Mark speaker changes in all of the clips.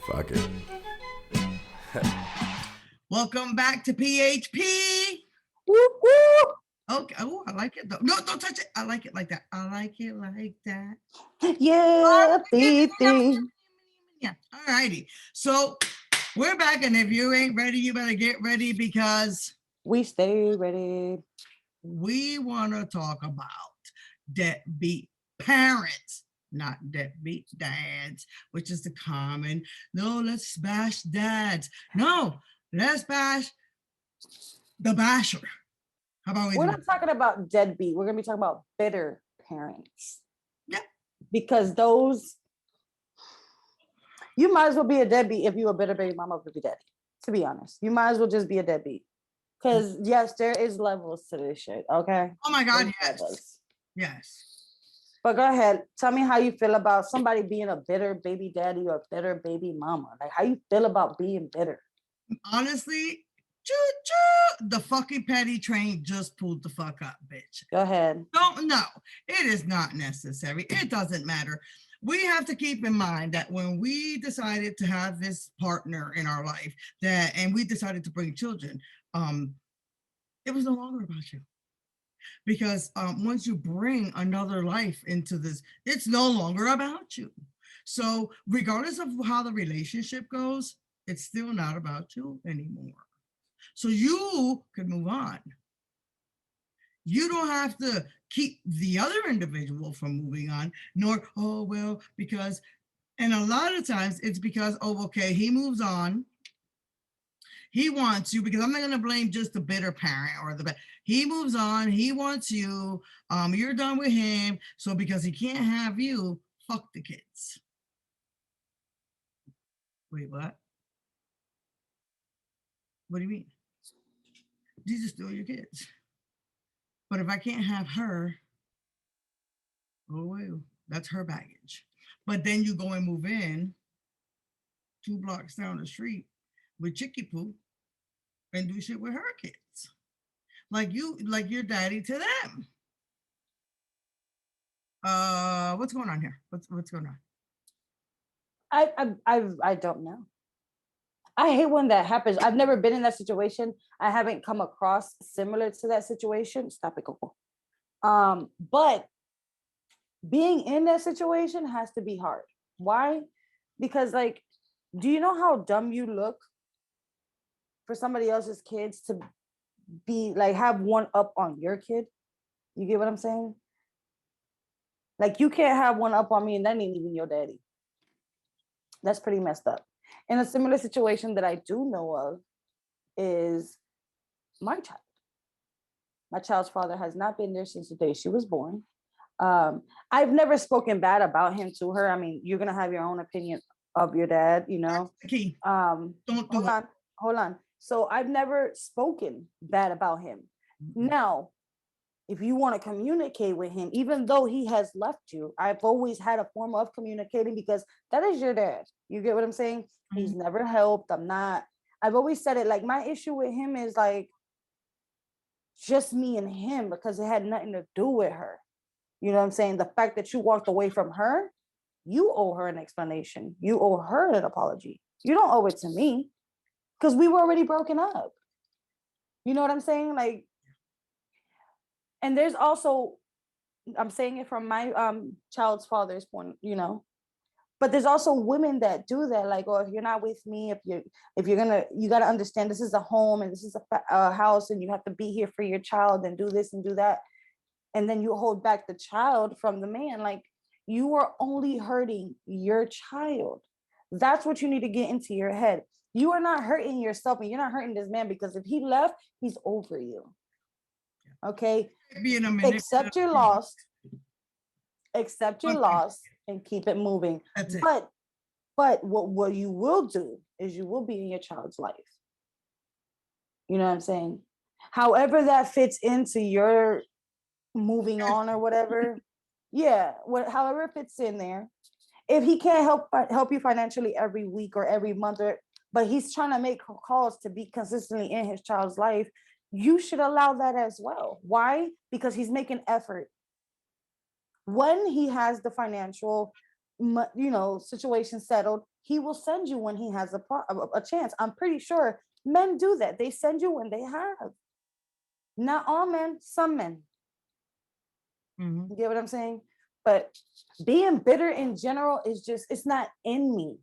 Speaker 1: Fuck it.
Speaker 2: Welcome back to PHP.
Speaker 3: Woo, woo.
Speaker 2: Okay. Oh, I like it though. No, don't touch it. I like it like that. I like it like that.
Speaker 3: Yeah, thing.
Speaker 2: Yeah. All righty. So we're back, and if you ain't ready, you better get ready because
Speaker 3: we stay ready.
Speaker 2: We want to talk about deadbeat parents, not deadbeat dads, which is the common. No, let's bash dads. No, let's bash the basher. How about
Speaker 3: we're not talking about deadbeat. We're gonna be talking about bitter parents.
Speaker 2: Yeah.
Speaker 3: Because those, you might as well be a deadbeat if you're a bitter baby mama or baby daddy. To be honest, you might as well just be a deadbeat. Because yes, there is levels to this shit. Okay.
Speaker 2: Oh my God,
Speaker 3: There's
Speaker 2: yes.
Speaker 3: Levels.
Speaker 2: Yes.
Speaker 3: But go ahead. Tell me how you feel about somebody being a bitter baby daddy or a bitter baby mama. Like, how you feel about being bitter?
Speaker 2: Honestly, choo-choo, the fucking petty train just pulled the fuck up, bitch.
Speaker 3: Go ahead.
Speaker 2: No, it is not necessary. It doesn't matter. We have to keep in mind that when we decided to have this partner in our life, and we decided to bring children, it was no longer about you. Because once you bring another life into this, it's no longer about you. So regardless of how the relationship goes, it's still not about you anymore. So you can move on. You don't have to keep the other individual from moving on, nor, oh, well, because, and a lot of times it's because, oh, okay, he moves on. He wants you, because I'm not going to blame just the bitter parent or he moves on. He wants you. You're done with him. So because he can't have you, fuck the kids. Wait, what? What do you mean? These are still your kids. But if I can't have her, oh, well, that's her baggage. But then you go and move in 2 blocks down the street with Chicky Poo and do shit with her kids. Like your daddy to them. What's going on here? What's going on?
Speaker 3: I don't know. I hate when that happens. I've never been in that situation. I haven't come across similar to that situation. Stop it, Coco. But being in that situation has to be hard. Why? Because, like, do you know how dumb you look for somebody else's kids to be like have one up on your kid? You get what I'm saying? Like, you can't have one up on me and that ain't even your daddy. That's pretty messed up. And a similar situation that I do know of is my child. My child's father has not been there since the day she was born. I've never spoken bad about him to her. I mean, you're gonna have your own opinion of your dad, you know.
Speaker 2: Key. Don't do it.
Speaker 3: Hold on. So I've never spoken bad about him. Mm-hmm. Now, if you want to communicate with him, even though he has left you, I've always had a form of communicating because that is your dad. You get what I'm saying? Mm-hmm. He's never helped. I've always said it, like, my issue with him is like just me and him because it had nothing to do with her. You know what I'm saying? The fact that you walked away from her, you owe her an explanation. You owe her an apology. You don't owe it to me because we were already broken up. You know what I'm saying? Like, and there's also, I'm saying it from my child's father's point, you know, but there's also women that do that. Like, oh, if you're not with me, you got to understand this is a home and this is a house and you have to be here for your child and do this and do that. And then you hold back the child from the man. Like, you are only hurting your child. That's what you need to get into your head. You are not hurting yourself and you're not hurting this man because if he left, he's over you. Okay? Accept your loss. Accept your loss and keep it moving.
Speaker 2: That's it.
Speaker 3: But what you will do is you will be in your child's life. You know what I'm saying? However that fits into your moving on or whatever, however it fits in there. If he can't help you financially every week or every month, but he's trying to make calls to be consistently in his child's life, you should allow that as well. Why? Because he's making effort. When he has the financial, situation settled, he will send you when he has a chance. I'm pretty sure men do that. They send you when they have. Not all men, some men.
Speaker 2: Mhm.
Speaker 3: You get what I'm saying? But being bitter in general is just, it's not in me.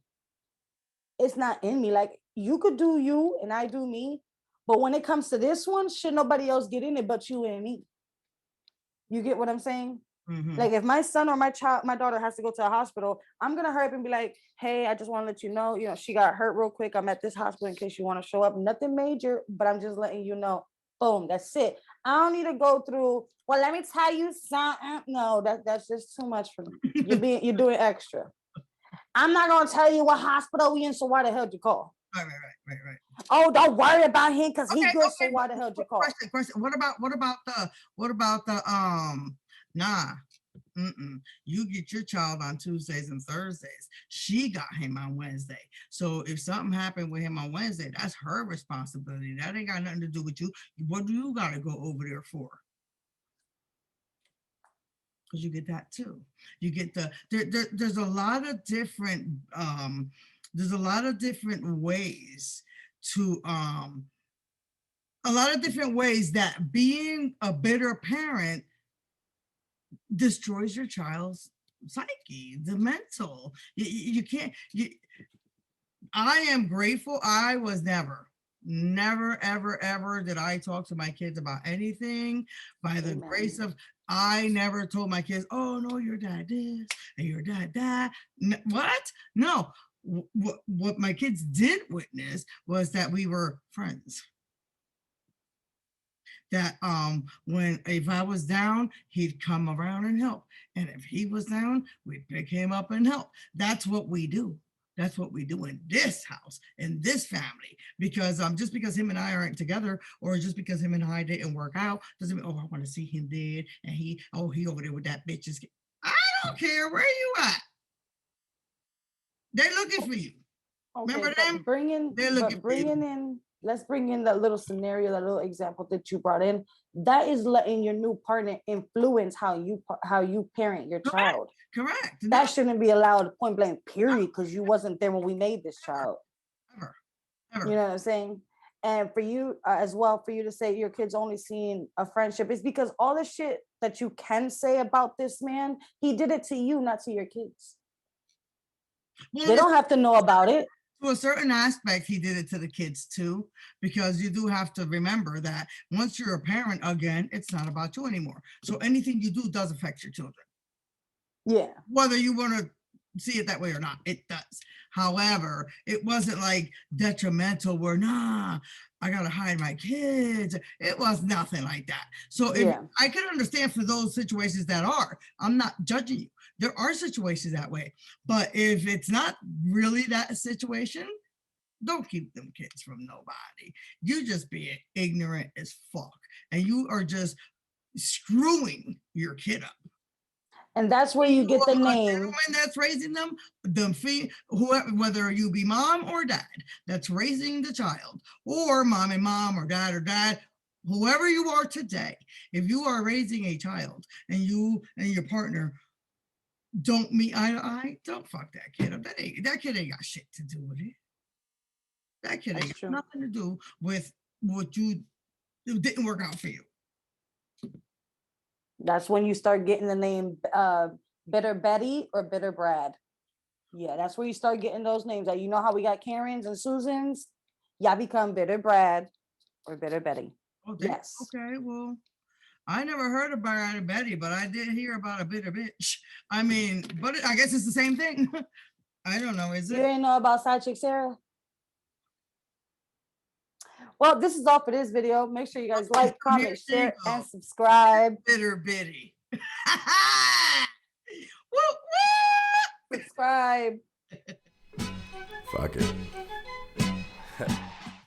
Speaker 3: It's not in me. Like, you could do you and I do me. But when it comes to this one, should nobody else get in it but you and me? You get what I'm saying?
Speaker 2: Mhm.
Speaker 3: Like, if my son or my daughter has to go to a hospital, I'm gonna hurry up and be like, hey, I just want to let you know, she got hurt real quick. I'm at this hospital in case you want to show up. Nothing major, but I'm just letting you know. Boom, that's it. I don't need to go through, well, let me tell you something. No, that's just too much for me. You're doing extra. I'm not gonna tell you what hospital we in, so why the hell did you call?
Speaker 2: Right.
Speaker 3: Oh, don't worry about him because he
Speaker 2: Okay,
Speaker 3: good, so why the hell did you call?
Speaker 2: Question. What about the nah. You get your child on Tuesdays and Thursdays. She got him on Wednesday. So if something happened with him on Wednesday, that's her responsibility. That ain't got nothing to do with you. What do you got to go over there for? Because you get that too. You get there's a lot of different ways to a lot of different ways that being a bitter parent destroys your child's psyche, the mental. You can't. I am grateful. I was never, ever did I talk to my kids about anything. By the grace of, I never told my kids, oh no, your dad this and your dad that. What? No. What my kids did witness was that we were friends. That when if I was down, he'd come around and help. And if he was down, we'd pick him up and help. That's what we do. That's what we do in this house, in this family. Because just because him and I aren't together, or just because him and I didn't work out, doesn't mean, oh, I want to see him dead. And he over there with that bitch. I don't care where you at. They're looking for you.
Speaker 3: Okay,
Speaker 2: remember them?
Speaker 3: Let's bring in that little scenario, that little example that you brought in. That is letting your new partner influence how you parent your child.
Speaker 2: Correct.
Speaker 3: That shouldn't be allowed, point blank, period, because you wasn't there when we made this child.
Speaker 2: Ever.
Speaker 3: You know what I'm saying? And for you as well, for you to say your kid's only seeing a friendship, is because all the shit that you can say about this man, he did it to you, not to your kids. Well, they don't have to know about it.
Speaker 2: To a certain aspect, he did it to the kids too, because you do have to remember that once you're a parent, again, it's not about you anymore. So anything you do does affect your children.
Speaker 3: Yeah.
Speaker 2: Whether you want to see it that way or not, it does. However, it wasn't like detrimental where, I gotta hide my kids. It was nothing like that. So I can understand for those situations that are, I'm not judging you. There are situations that way. But if it's not really that situation, don't keep them kids from nobody. You just be ignorant as fuck. And you are just screwing your kid up.
Speaker 3: And that's where you get the name.
Speaker 2: When that's raising them, whoever, whether you be mom or dad, that's raising the child, or mom and mom, or dad, whoever you are today. If you are raising a child and you and your partner don't meet eye to eye, don't fuck that kid up. That kid ain't got shit to do with it. That kid ain't got nothing to do with what it didn't work out for you.
Speaker 3: That's when you start getting the name Bitter Betty or Bitter Brad. Yeah, that's where you start getting those names. Like, you know how we got Karens and Susans? Y'all become Bitter Brad or Bitter Betty.
Speaker 2: Oh, yes. Okay, well, I never heard of Bitter Betty, but I did hear about a bitter bitch. I mean, but I guess it's the same thing. I don't know, is it?
Speaker 3: You didn't know about Side Chick Sarah? Well, this is all for this video. Make sure you guys like, comment, share, and subscribe.
Speaker 2: Bitter Bitty.
Speaker 3: Subscribe.
Speaker 1: Fuck it.